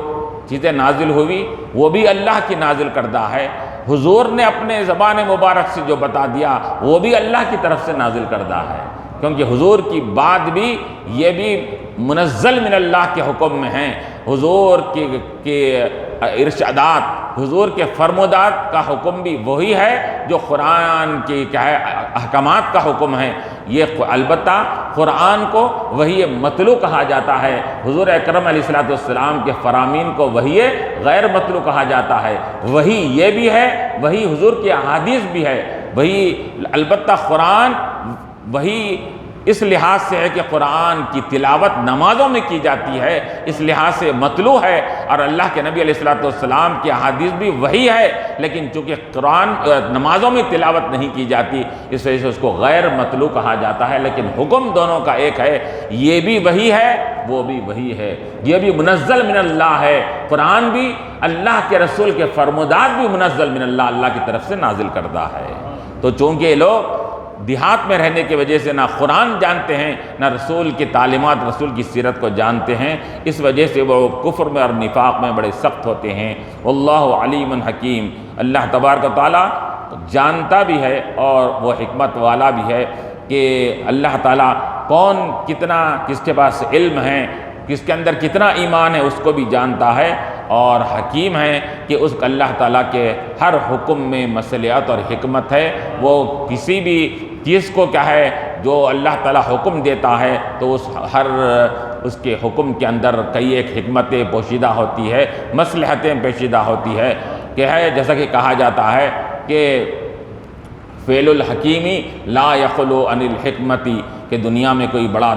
چیزیں نازل ہوئی وہ بھی اللہ کی نازل کردہ ہے، حضور نے اپنے زبان مبارک سے جو بتا دیا وہ بھی اللہ کی طرف سے نازل کردہ ہے، کیونکہ حضور کی بات بھی یہ بھی منزل من اللہ کے حکم میں ہیں۔ حضور کے ارشادات، حضور کے فرمودات کا حکم بھی وہی ہے جو قرآن کی کیا ہے احکامات کا حکم ہے۔ یہ البتہ قرآن کو وحی مطلوع کہا جاتا ہے، حضور اکرم علیہ السلام کے فرامین کو وحی غیر مطلوع کہا جاتا ہے۔ وحی یہ بھی ہے، وحی حضور کی احادیث بھی ہے، وحی البتہ قرآن وحی اس لحاظ سے ہے کہ قرآن کی تلاوت نمازوں میں کی جاتی ہے، اس لحاظ سے مطلوع ہے، اور اللہ کے نبی علیہ السلام کی احادیث بھی وہی ہے، لیکن چونکہ قرآن نمازوں میں تلاوت نہیں کی جاتی اس وجہ سے اس کو غیر مطلوع کہا جاتا ہے، لیکن حکم دونوں کا ایک ہے، یہ بھی وہی ہے وہ بھی وہی ہے، یہ بھی منزل من اللہ ہے، قرآن بھی اللہ کے رسول کے فرمودات بھی منزل من اللہ، اللہ کی طرف سے نازل کردہ ہے۔ تو چونکہ یہ لوگ دیہات میں رہنے کی وجہ سے نہ قرآن جانتے ہیں، نہ رسول کی تعلیمات، رسول کی سیرت کو جانتے ہیں، اس وجہ سے وہ کفر میں اور نفاق میں بڑے سخت ہوتے ہیں۔ واللہ علیم حکیم، اللہ تبارک و تعالیٰ جانتا بھی ہے اور وہ حکمت والا بھی ہے کہ اللہ تعالیٰ کون کتنا کس کے پاس علم ہے، کس کے اندر کتنا ایمان ہے، اس کو بھی جانتا ہے، اور حکیم ہے کہ اس اللہ تعالیٰ کے ہر حکم میں مصلحت اور حکمت ہے۔ وہ کسی بھی چیز کو کیا ہے جو اللہ تعالیٰ حکم دیتا ہے تو اس کے حکم کے اندر کئی ایک حکمتیں پوشیدہ ہوتی ہے، مصلحتیں پوشیدہ ہوتی ہے کہ ہے جیسا کہ کہا جاتا ہے کہ فعل الحکیمی لا یخلو عن الحکمتی، کہ دنیا میں کوئی بڑا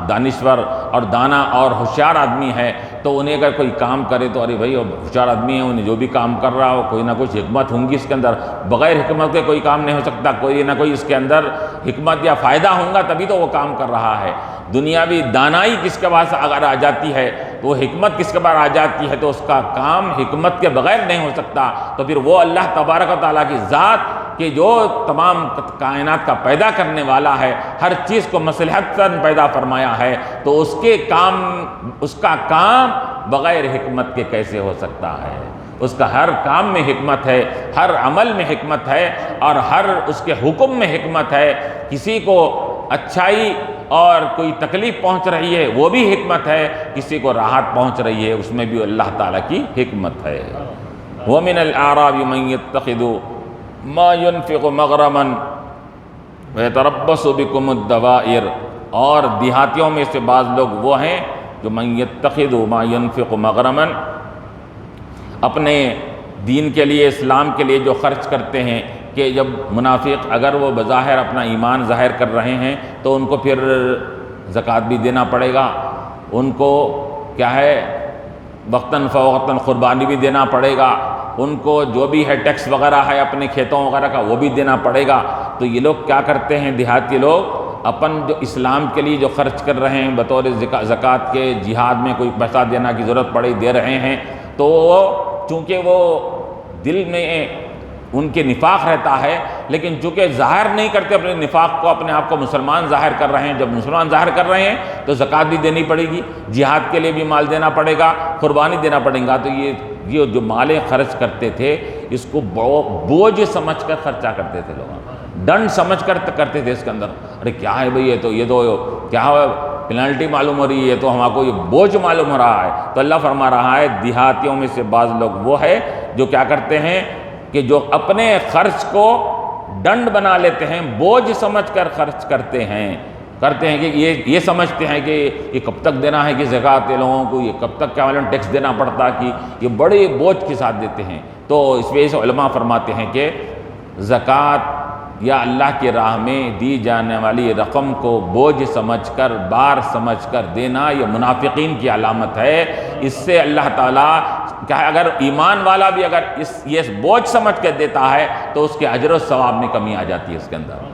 دانشور اور دانا اور ہوشیار آدمی ہے تو انہیں اگر کوئی کام کرے تو ارے بھائی ہوشیار آدمی ہے، انہیں جو بھی کام کر رہا ہو کوئی نہ کچھ حکمت ہوں گی اس کے اندر، بغیر حکمت کے کوئی کام نہیں ہو سکتا، کوئی نہ کوئی اس کے اندر حکمت یا فائدہ ہوگا تبھی تو وہ کام کر رہا ہے۔ دنیاوی دانائی کس کے پاس اگر آ جاتی ہے تو وہ حکمت کس کے پاس آ جاتی ہے تو اس کا کام حکمت کے بغیر نہیں ہو سکتا، تو پھر وہ اللہ تبارک و تعالیٰ کی ذات کہ جو تمام کائنات کا پیدا کرنے والا ہے، ہر چیز کو مصلحت پیدا فرمایا ہے، تو اس کا کام بغیر حکمت کے کیسے ہو سکتا ہے؟ اس کا ہر کام میں حکمت ہے، ہر عمل میں حکمت ہے، اور ہر اس کے حکم میں حکمت ہے۔ کسی کو اچھائی اور کوئی تکلیف پہنچ رہی ہے وہ بھی حکمت ہے، کسی کو راحت پہنچ رہی ہے اس میں بھی اللہ تعالیٰ کی حکمت ہے۔ وَمِنَ الْأَعْرَابِ مَن يَتَّخِذُ مَا يُنْفِقُ مَغْرَمًا وَيَتَرَبَّصُ بِكُمُ الدَّوَائِرَ، اور دیہاتیوں میں سے بعض لوگ وہ ہیں جو مَن يَتَّخِذُ مَا يُنْفِقُ مَغْرَمًا، اپنے دین کے لیے، اسلام کے لیے جو خرچ کرتے ہیں، کہ جب منافق اگر وہ بظاہر اپنا ایمان ظاہر کر رہے ہیں تو ان کو پھر زکوٰۃ بھی دینا پڑے گا، ان کو کیا ہے وقتاً فوقتاً قربانی بھی دینا پڑے گا، ان کو جو بھی ہے ٹیکس وغیرہ ہے اپنے کھیتوں وغیرہ کا وہ بھی دینا پڑے گا۔ تو یہ لوگ کیا کرتے ہیں، دیہاتی لوگ اپن جو اسلام کے لیے جو خرچ کر رہے ہیں بطور زکوٰۃ کے، جہاد میں کوئی پیسہ دینا کی ضرورت پڑے دے رہے ہیں، تو چونکہ وہ دل میں ان کے نفاق رہتا ہے، لیکن چونکہ ظاہر نہیں کرتے اپنے نفاق کو، اپنے آپ کو مسلمان ظاہر کر رہے ہیں، جب مسلمان ظاہر کر رہے ہیں تو زکوٰۃ بھی دینی پڑے گی، جہاد کے لیے بھی مال دینا پڑے گا، قربانی دینا پڑے گا، تو یہ جو مالیں خرچ کرتے تھے اس کو بوجھ سمجھ کر خرچہ کرتے تھے لوگ، ڈنڈ سمجھ کر کرتے تھے اس کے اندر، ارے کیا ہے بھئی یہ تو کیا ہے پینلٹی معلوم ہو رہی ہے، تو ہم کو یہ بوجھ معلوم ہو رہا ہے۔ تو اللہ فرما رہا ہے دیہاتیوں میں سے بعض لوگ وہ ہے جو کیا کرتے ہیں کہ جو اپنے خرچ کو ڈنڈ بنا لیتے ہیں، بوجھ سمجھ کر خرچ کرتے ہیں کہ یہ سمجھتے ہیں کہ یہ کب تک دینا ہے کہ زکوٰۃ لوگوں کو، یہ کب تک کیا معلوم ٹیکس دینا پڑتا، کہ یہ بڑے بوجھ کے ساتھ دیتے ہیں۔ تو اس وجہ سے علماء فرماتے ہیں کہ زکوٰۃ یا اللہ کی راہ میں دی جانے والی رقم کو بوجھ سمجھ کر، بار سمجھ کر دینا یہ منافقین کی علامت ہے۔ اس سے اللہ تعالیٰ کیا ہے اگر ایمان والا بھی اگر یہ بوجھ سمجھ کر دیتا ہے تو اس کے اجر و ثواب میں کمی آ جاتی ہے اس کے اندر۔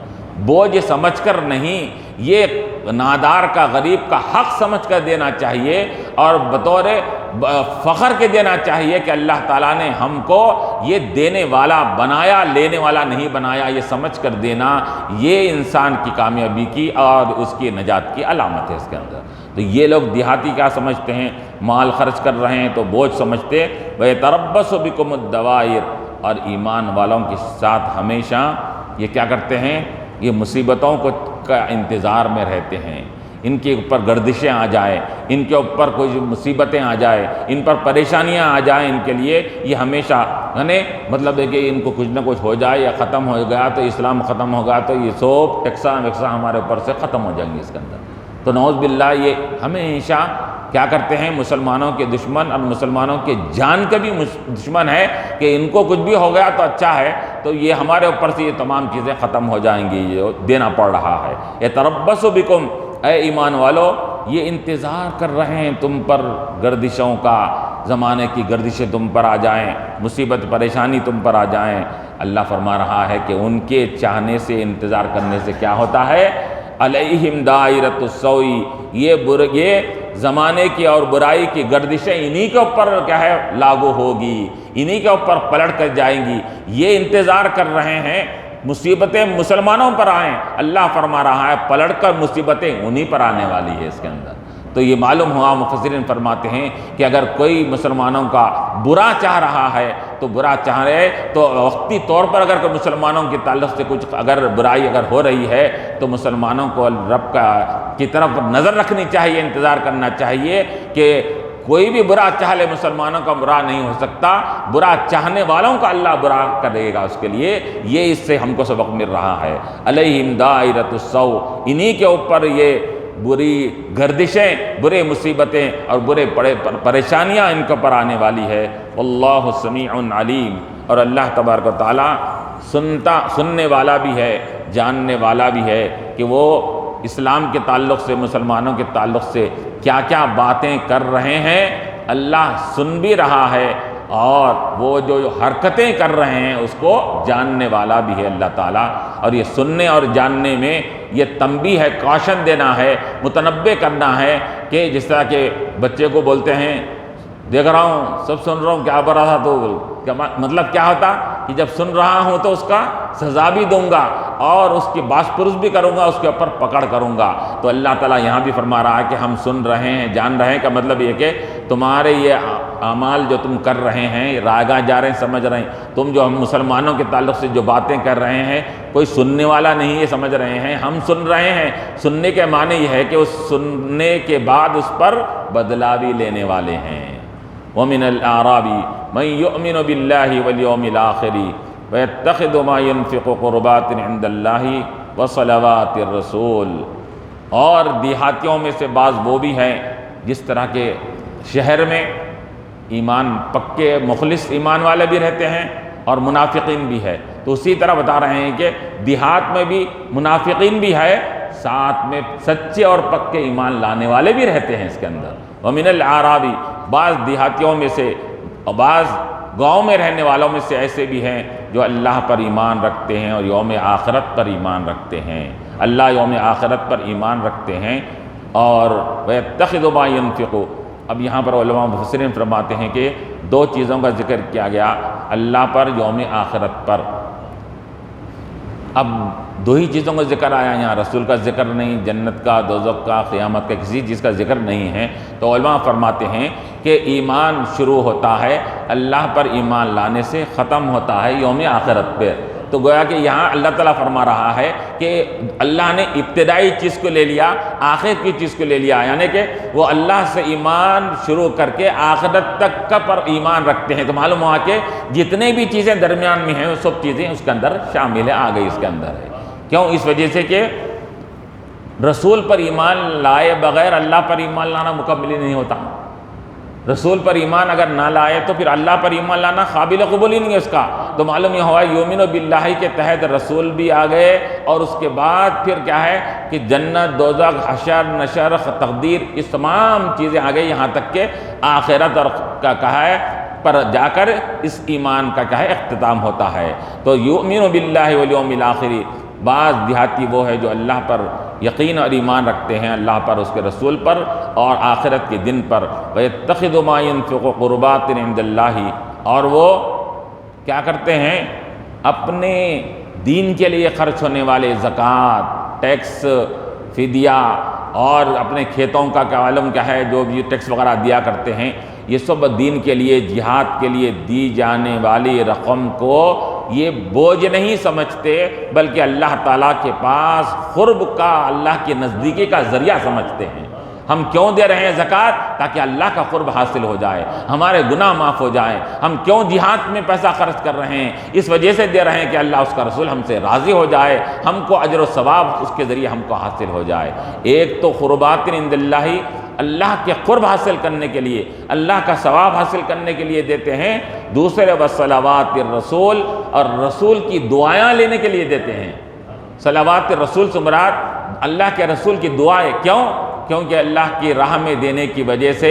بوجھ سمجھ کر نہیں، یہ نادار کا، غریب کا حق سمجھ کر دینا چاہیے، اور بطور فخر کے دینا چاہیے کہ اللہ تعالیٰ نے ہم کو یہ دینے والا بنایا، لینے والا نہیں بنایا، یہ سمجھ کر دینا یہ انسان کی کامیابی کی اور اس کی نجات کی علامت ہے اس کے اندر۔ تو یہ لوگ دیہاتی کیا سمجھتے ہیں، مال خرچ کر رہے ہیں تو بوجھ سمجھتے، وَيَتَرَبَّصُ بِكُمُ الدَّوَائِرَ، اور ایمان والوں کے ساتھ ہمیشہ یہ کیا کرتے ہیں، یہ مصیبتوں کا انتظار میں رہتے ہیں، ان کے اوپر گردشیں آ جائیں، ان کے اوپر کوئی مصیبتیں آ جائیں، ان پر پریشانیاں آ جائیں، ان کے لیے یہ ہمیشہ یعنی مطلب ہے کہ ان کو کچھ نہ کچھ ہو جائے یا ختم ہو گیا تو اسلام ختم ہوگا تو یہ سب ٹیکساں ویکساں ہمارے اوپر سے ختم ہو جائیں گے اس کے اندر۔ تو نعوذ باللہ یہ ہمیشہ کیا کرتے ہیں، مسلمانوں کے دشمن اور مسلمانوں کے جان کے بھی دشمن ہے کہ ان کو کچھ بھی ہو گیا تو اچھا ہے، تو یہ ہمارے اوپر سے یہ تمام چیزیں ختم ہو جائیں گی، یہ دینا پڑ رہا ہے۔ یتربص بکم، اے ایمان والو یہ انتظار کر رہے ہیں تم پر گردشوں کا، زمانے کی گردشیں تم پر آ جائیں، مصیبت پریشانی تم پر آ جائیں۔ اللہ فرما رہا ہے کہ ان کے چاہنے سے، انتظار کرنے سے کیا ہوتا ہے، علیہم دائرۃ السوء، یہ زمانے کی اور برائی کی گردشیں انہی کے اوپر کیا ہے لاگو ہوگی، انہی کے اوپر پلٹ کر جائیں گی۔ یہ انتظار کر رہے ہیں مصیبتیں مسلمانوں پر آئیں، اللہ فرما رہا ہے پلٹ کر مصیبتیں انہی پر آنے والی ہے اس کے اندر۔ تو یہ معلوم ہوا، مفسرین فرماتے ہیں کہ اگر کوئی مسلمانوں کا برا چاہ رہا ہے تو برا چاہ رہے تو وقتی طور پر اگر کوئی مسلمانوں کے تعلق سے کچھ اگر برائی اگر ہو رہی ہے تو مسلمانوں کو رب کی طرف نظر رکھنی چاہیے، انتظار کرنا چاہیے کہ کوئی بھی برا چاہ لے مسلمانوں کا برا نہیں ہو سکتا، برا چاہنے والوں کا اللہ برا کرے گا اس کے لیے۔ یہ اس سے ہم کو سبق مل رہا ہے۔ علیہم دائرۃ السوء، انہی کے اوپر یہ بری گردشیں، برے مصیبتیں اور برے پریشانیاں ان کے اوپر آنے والی ہے۔ واللہ سمیع علیم، اور اللہ تبارک و تعالی سننے والا بھی ہے، جاننے والا بھی ہے کہ وہ اسلام کے تعلق سے، مسلمانوں کے تعلق سے کیا کیا باتیں کر رہے ہیں، اللہ سن بھی رہا ہے، اور وہ جو حرکتیں کر رہے ہیں اس کو جاننے والا بھی ہے اللہ تعالیٰ۔ اور یہ سننے اور جاننے میں یہ تنبیہ ہے، کاشن دینا ہے، متنبہ کرنا ہے، کہ جس طرح کہ بچے کو بولتے ہیں دیکھ رہا ہوں، سب سن رہا ہوں، کیا بڑھ رہا تھا تو مطلب کیا ہوتا کہ جب سن رہا ہوں تو اس کا سزا بھی دوں گا اور اس کی باس پرس بھی کروں گا، اس کے اوپر پکڑ کروں گا۔ تو اللہ تعالیٰ یہاں بھی فرما رہا ہے کہ ہم سن رہے ہیں، جان رہے ہیں، کا مطلب یہ کہ تمہارے یہ اعمال جو تم کر رہے ہیں، رائگاں جا رہے ہیں، سمجھ رہے ہیں، تم جو ہم مسلمانوں کے تعلق سے جو باتیں کر رہے ہیں کوئی سننے والا نہیں یہ سمجھ رہے ہیں، ہم سن رہے ہیں۔ سننے کے معنی یہ ہے کہ اس سننے کے بعد اس پر بدلہ بھی لینے والے ہیں۔ وَمِنَ الْأَعْرَابِ مَن يُؤْمِنُ بِاللَّهِ وَالْيَوْمِ الْآخِرِ وَيَتَّخِذُ مَا يُنْفِقُ قُرُبَاتٍ عِندَ اللَّهِ وَصَلَوَاتِ الرَّسُولِ، اور دیہاتیوں میں سے بعض وہ بھی ہیں جس طرح کے شہر میں ایمان پکے مخلص ایمان والے بھی رہتے ہیں اور منافقین بھی ہے، تو اسی طرح بتا رہے ہیں کہ دیہات میں بھی منافقین بھی ہے، ساتھ میں سچے اور پکے ایمان لانے والے بھی رہتے ہیں اس کے اندر۔ وَمِنَ الْأَعْرَابِ، بعض دیہاتیوں میں سے اور بعض گاؤں میں رہنے والوں میں سے ایسے بھی ہیں جو اللہ پر ایمان رکھتے ہیں اور یوم آخرت پر ایمان رکھتے ہیں، اللہ یوم آخرت پر ایمان رکھتے ہیں، اور وَيَتَّخِذُ مَا يُنْفِقُ۔ اب یہاں پر علماء مفسرین فرماتے ہیں کہ دو چیزوں کا ذکر کیا گیا، اللہ پر، یوم آخرت پر۔ اب دو ہی چیزوں کا ذکر آیا، یہاں رسول کا ذکر نہیں، جنت کا، دوزخ کا، قیامت کا، کسی چیز کا ذکر نہیں ہے۔ تو علماء فرماتے ہیں کہ ایمان شروع ہوتا ہے اللہ پر ایمان لانے سے، ختم ہوتا ہے یوم آخرت پہ۔ تو گویا کہ یہاں اللہ تعالیٰ فرما رہا ہے کہ اللہ نے ابتدائی چیز کو لے لیا، آخرت کی چیز کو لے لیا، یعنی کہ وہ اللہ سے ایمان شروع کر کے آخرت تک کا پر ایمان رکھتے ہیں۔ تو معلوم ہوا کہ جتنے بھی چیزیں درمیان میں ہیں وہ سب چیزیں اس کے اندر شامل ہے، آ گئی اس کے اندر ہے۔ کیوں؟ اس وجہ سے کہ رسول پر ایمان لائے بغیر اللہ پر ایمان لانا مکمل ہی نہیں ہوتا۔ رسول پر ایمان اگر نہ لائے تو پھر اللہ پر ایمان لانا قابل قبول ہی نہیں ہے اس کا۔ تو معلوم یہ ہوا یومن باللہ کے تحت رسول بھی آ گئے، اور اس کے بعد پھر کیا ہے کہ جنت، دوزخ، حشر، نشر، تقدیر، اس تمام چیزیں آ گئی، یہاں تک کہ آخرت اور کا کہا ہے پر جا کر اس ایمان کا کیا ہے اختتام ہوتا ہے۔ تو یؤمن باللہ والیوم الآخر، بعض دیہاتی وہ ہے جو اللہ پر یقین اور ایمان رکھتے ہیں، اللہ پر، اس کے رسول پر اور آخرت کے دن پر۔ وَيَتَّخِذُ مَا يُنْفِقُ قُرُبَاتٍ عِندَ اللَّهِ، اور وہ کیا کرتے ہیں اپنے دین کے لیے خرچ ہونے والے زکوٰۃ، ٹیکس، فدیہ، اور اپنے کھیتوں کا کیا علم کیا ہے جو بھی ٹیکس وغیرہ دیا کرتے ہیں، یہ سب دین کے لیے، جہاد کے لیے دی جانے والی رقم کو یہ بوجھ نہیں سمجھتے، بلکہ اللہ تعالیٰ کے پاس قرب کا، اللہ کے نزدیکی کا ذریعہ سمجھتے ہیں۔ ہم کیوں دے رہے ہیں زکوٰۃ؟ تاکہ اللہ کا قرب حاصل ہو جائے، ہمارے گناہ معاف ہو جائیں۔ ہم کیوں جہاد میں پیسہ خرچ کر رہے ہیں؟ اس وجہ سے دے رہے ہیں کہ اللہ، اس کا رسول ہم سے راضی ہو جائے، ہم کو اجر و ثواب اس کے ذریعے ہم کو حاصل ہو جائے۔ ایک تو قربات عند اللہ، اللہ کے قرب حاصل کرنے کے لیے، اللہ کا ثواب حاصل کرنے کے لیے دیتے ہیں۔ دوسرے وصلوات الرسول، اور رسول کی دعائیں لینے کے لیے دیتے ہیں۔ صلوات الرسول سے مراد اللہ کے رسول کی دعائیں، کیوں؟ کیونکہ اللہ کی راہ میں دینے کی وجہ سے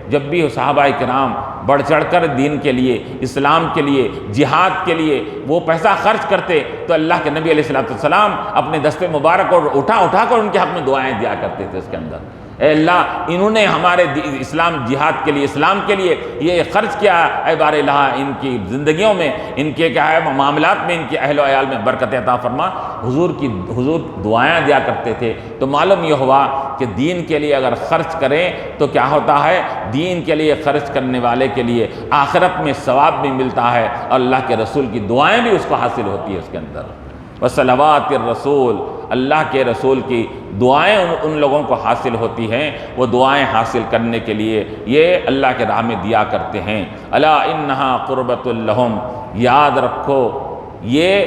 جب بھی صحابہ کرام بڑھ چڑھ کر دین کے لیے، اسلام کے لیے، جہاد کے لیے وہ پیسہ خرچ کرتے تو اللہ کے نبی علیہ الصلوۃ والسلام اپنے دست مبارک اور اٹھا کر ان کے حق میں دعائیں دیا کرتے تھے اس کے اندر۔ اے اللہ انہوں نے ہمارے اسلام جہاد کے لیے، اسلام کے لیے یہ خرچ کیا، اے بار الہ ان کی زندگیوں میں، ان کے کیا ہے معاملات میں، ان کے اہل و عیال میں برکت عطا فرما۔ حضور دعائیں دیا کرتے تھے، تو معلوم یہ ہوا کہ دین کے لیے اگر خرچ کریں تو کیا ہوتا ہے، دین کے لیے خرچ کرنے والے کے لیے آخرت میں ثواب بھی ملتا ہے، اور اللہ کے رسول کی دعائیں بھی اس کو حاصل ہوتی ہے اس کے اندر۔ وصلوات الرسول، اللہ کے رسول کی دعائیں ان لوگوں کو حاصل ہوتی ہیں، وہ دعائیں حاصل کرنے کے لیے یہ اللہ کے راہ میں دیا کرتے ہیں۔ الا انہا قربۃ لہم، یاد رکھو یہ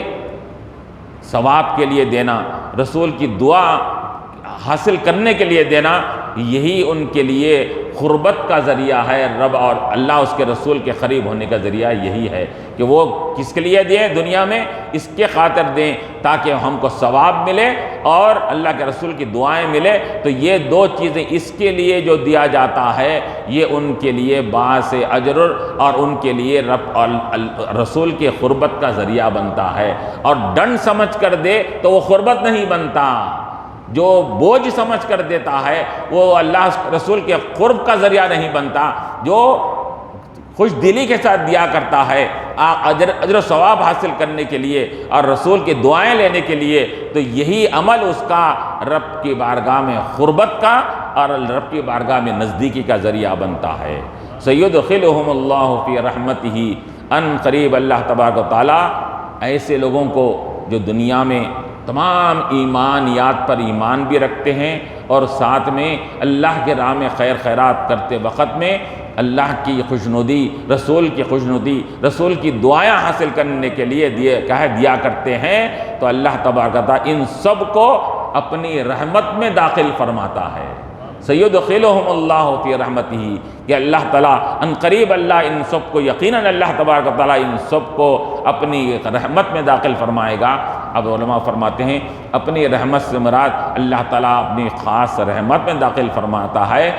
ثواب کے لیے دینا، رسول کی دعا حاصل کرنے کے لیے دینا، یہی ان کے لیے قربت کا ذریعہ ہے۔ رب اور اللہ اس کے رسول کے قریب ہونے کا ذریعہ یہی ہے کہ وہ کس کے لیے دیں دنیا میں، اس کے خاطر دیں تاکہ ہم کو ثواب ملے اور اللہ کے رسول کی دعائیں ملے۔ تو یہ دو چیزیں اس کے لیے جو دیا جاتا ہے یہ ان کے لیے باعث اجر اور ان کے لیے رب اور رسول کے قربت کا ذریعہ بنتا ہے۔ اور ڈنڈ سمجھ کر دے تو وہ قربت نہیں بنتا، جو بوجھ سمجھ کر دیتا ہے وہ اللہ رسول کے قرب کا ذریعہ نہیں بنتا۔ جو خوش دلی کے ساتھ دیا کرتا ہے اجر و ثواب حاصل کرنے کے لیے اور رسول کی دعائیں لینے کے لیے، تو یہی عمل اس کا رب کی بارگاہ میں قربت کا اور رب کی بارگاہ میں نزدیکی کا ذریعہ بنتا ہے۔ سیدخلہم اللہ فی رحمتہ، ان قریب اللہ تبارک و تعالیٰ ایسے لوگوں کو جو دنیا میں تمام ایمانیات پر ایمان بھی رکھتے ہیں اور ساتھ میں اللہ کے راہ میں خیر خیرات کرتے وقت میں اللہ کی خوشنودی، رسول کی خوشنودی، رسول کی دعائیں حاصل کرنے کے لیے دیا کرتے ہیں، تو اللہ تبارک و تعالیٰ ان سب کو اپنی رحمت میں داخل فرماتا ہے۔ سیدخلہم اللہ فی رحمتہ، کہ اللہ تعالیٰ ان قریب اللہ ان سب کو، یقیناً اللہ تبارک و تعالیٰ ان سب کو اپنی رحمت میں داخل فرمائے گا۔ اب علماء فرماتے ہیں اپنی رحمت سے مراد اللہ تعالیٰ اپنی خاص رحمت میں داخل فرماتا ہے،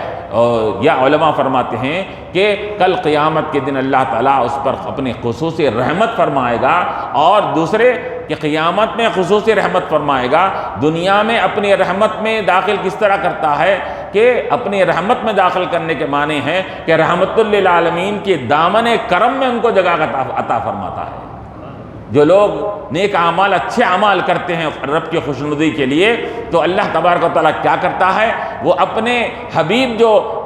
یا علماء فرماتے ہیں کہ کل قیامت کے دن اللہ تعالیٰ اس پر اپنی خصوصی رحمت فرمائے گا، اور دوسرے کہ قیامت میں خصوصی رحمت فرمائے گا۔ دنیا میں اپنی رحمت میں داخل کس طرح کرتا ہے کہ اپنی رحمت میں داخل کرنے کے معنی ہے کہ رحمت للعالمین کی دامن کرم میں ان کو جگہ عطا فرماتا ہے۔ جو لوگ نیک اعمال، اچھے اعمال کرتے ہیں رب کی خوشنودی کے لیے، تو اللہ تبارک و تعالیٰ کیا کرتا ہے، وہ اپنے حبیب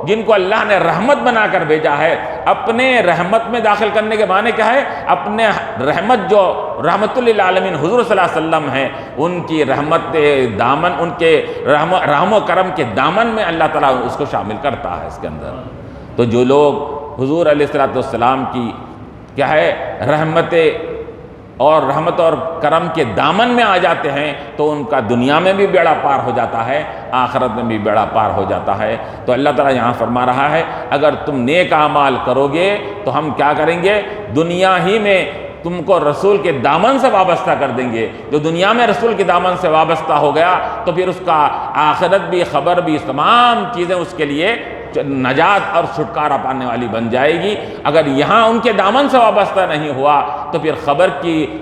جن کو اللہ نے رحمت بنا کر بھیجا ہے، اپنے رحمت میں داخل کرنے کے معنی کیا ہے، اپنے رحمت جو رحمت للعالمین حضور صلی اللہ علیہ وسلم ہیں، ان کی رحمت دامن، ان کے رحم و کرم کے دامن میں اللہ تعالیٰ اس کو شامل کرتا ہے اس کے اندر۔ تو جو لوگ حضور علیہ السلام کی کیا ہے رحمت اور کرم کے دامن میں آ جاتے ہیں، تو ان کا دنیا میں بھی بیڑا پار ہو جاتا ہے، آخرت میں بھی بیڑا پار ہو جاتا ہے۔ تو اللہ تعالیٰ یہاں فرما رہا ہے اگر تم نیک اعمال کرو گے تو ہم کیا کریں گے، دنیا ہی میں تم کو رسول کے دامن سے وابستہ کر دیں گے۔ جو دنیا میں رسول کے دامن سے وابستہ ہو گیا تو پھر اس کا آخرت بھی، خبر بھی، تمام چیزیں اس کے لیے نجات اور چھٹکارا پانے والی بن جائے گی۔ اگر یہاں ان کے دامن سے وابستہ نہیں ہوا تو پھر خبر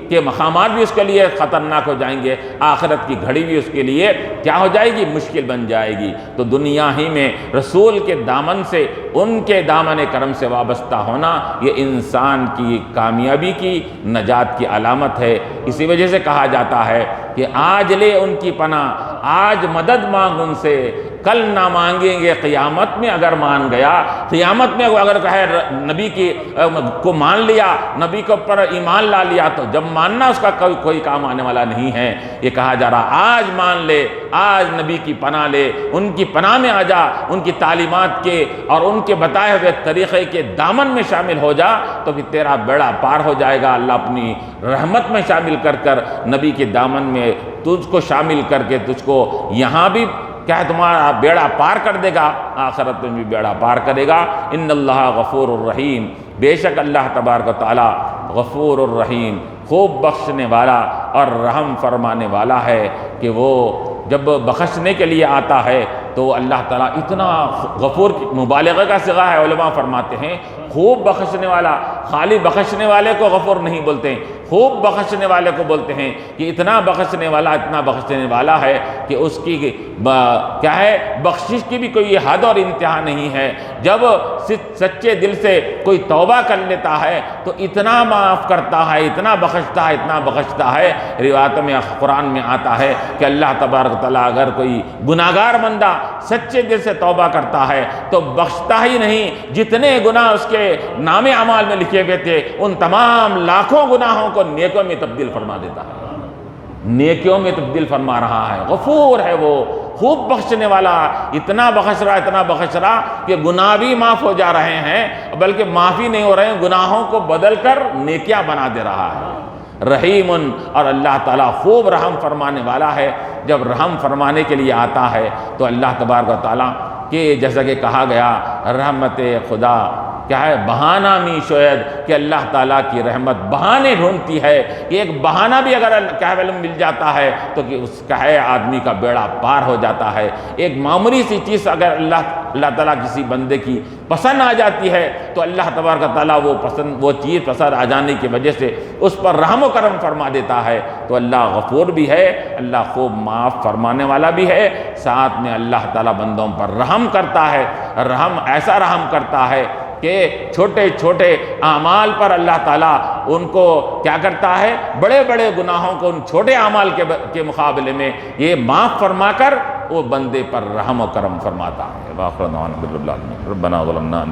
کے مقامات بھی اس کے لیے خطرناک ہو جائیں گے، آخرت کی گھڑی بھی اس کے لیے کیا ہو جائے گی، مشکل بن جائے گی۔ تو دنیا ہی میں رسول کے دامن سے، ان کے دامن کرم سے وابستہ ہونا، یہ انسان کی کامیابی کی، نجات کی علامت ہے۔ اسی وجہ سے کہا جاتا ہے کہ آج لے ان کی پناہ، آج مدد مانگ ان سے، کل نہ مانگیں گے قیامت میں اگر مان گیا۔ قیامت میں اگر کہے نبی کو مان لیا، نبی کے اوپر ایمان لا لیا، تو جب ماننا اس کا کوئی کام آنے والا نہیں ہے۔ یہ کہا جا رہا آج مان لے، آج نبی کی پناہ لے، ان کی پناہ میں آ جا، ان کی تعلیمات کے اور ان کے بتائے ہوئے طریقے کے دامن میں شامل ہو جا، تو پھر تیرا بیڑا پار ہو جائے گا۔ اللہ اپنی رحمت میں شامل کر نبی کے دامن میں تجھ کو شامل کر کے تجھ کو یہاں بھی کیا ہے تمہارا بیڑا پار کر دے گا، آخرت میں بھی بیڑا پار کرے گا۔ ان اللہ غفور الرحیم، بے شک اللہ تبارک و تعالی غفور الرحیم، خوب بخشنے والا اور رحم فرمانے والا ہے، کہ وہ جب بخشنے کے لیے آتا ہے تو اللہ تعالیٰ اتنا غفور، مبالغہ کا صیغہ ہے، علماء فرماتے ہیں خوب بخشنے والا، خالی بخشنے والے کو غفور نہیں بولتے، خوب بخشنے والے کو بولتے ہیں کہ اتنا بخشنے والا ہے کہ اس کی کیا ہے، بخشش کی بھی کوئی حد اور انتہا نہیں ہے۔ جب سچے دل سے کوئی توبہ کر لیتا ہے تو اتنا معاف کرتا ہے، اتنا بخشتا ہے۔ روایتوں میں، قرآن میں آتا ہے کہ اللہ تبارک تعالیٰ اگر کوئی گناہگار بندہ سچے دل سے توبہ کرتا ہے تو بخشتا ہی نہیں، جتنے گناہ اس کے نام اعمال میں لکھے ہوئے تھے ان تمام لاکھوں گناہوں کو نیکیوں میں تبدیل فرما دیتا ہے، نیکیوں میں تبدیل فرما رہا ہے۔ غفور ہے وہ، خوب بخشنے والا، اتنا بخش رہا کہ گناہ بھی معاف ہو جا رہے ہیں، بلکہ معافی نہیں ہو رہے ہیں، گناہوں کو بدل کر نیکیاں بنا دے رہا ہے۔ رحیم، اور اللہ تعالیٰ خوب رحم فرمانے والا ہے۔ جب رحم فرمانے کے لیے آتا ہے تو اللہ تبارک و تعالیٰ کہ جیسا کہ کہا گیا، رحمت خدا کیا ہے، بہانہ می شاید، کہ اللہ تعالیٰ کی رحمت بہانے ڈھونڈتی ہے کہ ایک بہانہ بھی اگر مل جاتا ہے تو کہ اس کا ہے آدمی کا بیڑا پار ہو جاتا ہے۔ ایک معمولی سی چیز اگر اللہ تعالیٰ کسی بندے کی پسند آ جاتی ہے تو اللہ تبارک تعالیٰ وہ چیز پسند آ جانے کی وجہ سے اس پر رحم و کرم فرما دیتا ہے۔ تو اللہ غفور بھی ہے، اللہ خوب معاف فرمانے والا بھی ہے، ساتھ میں اللہ تعالیٰ بندوں پر رحم کرتا ہے۔ ایسا رحم کرتا ہے کہ چھوٹے چھوٹے اعمال پر اللہ تعالیٰ ان کو کیا کرتا ہے، بڑے بڑے گناہوں کو ان چھوٹے اعمال کے مقابلے میں یہ معاف فرما کر وہ بندے پر رحم و کرم فرماتا ہے۔ ربنا ظلمنا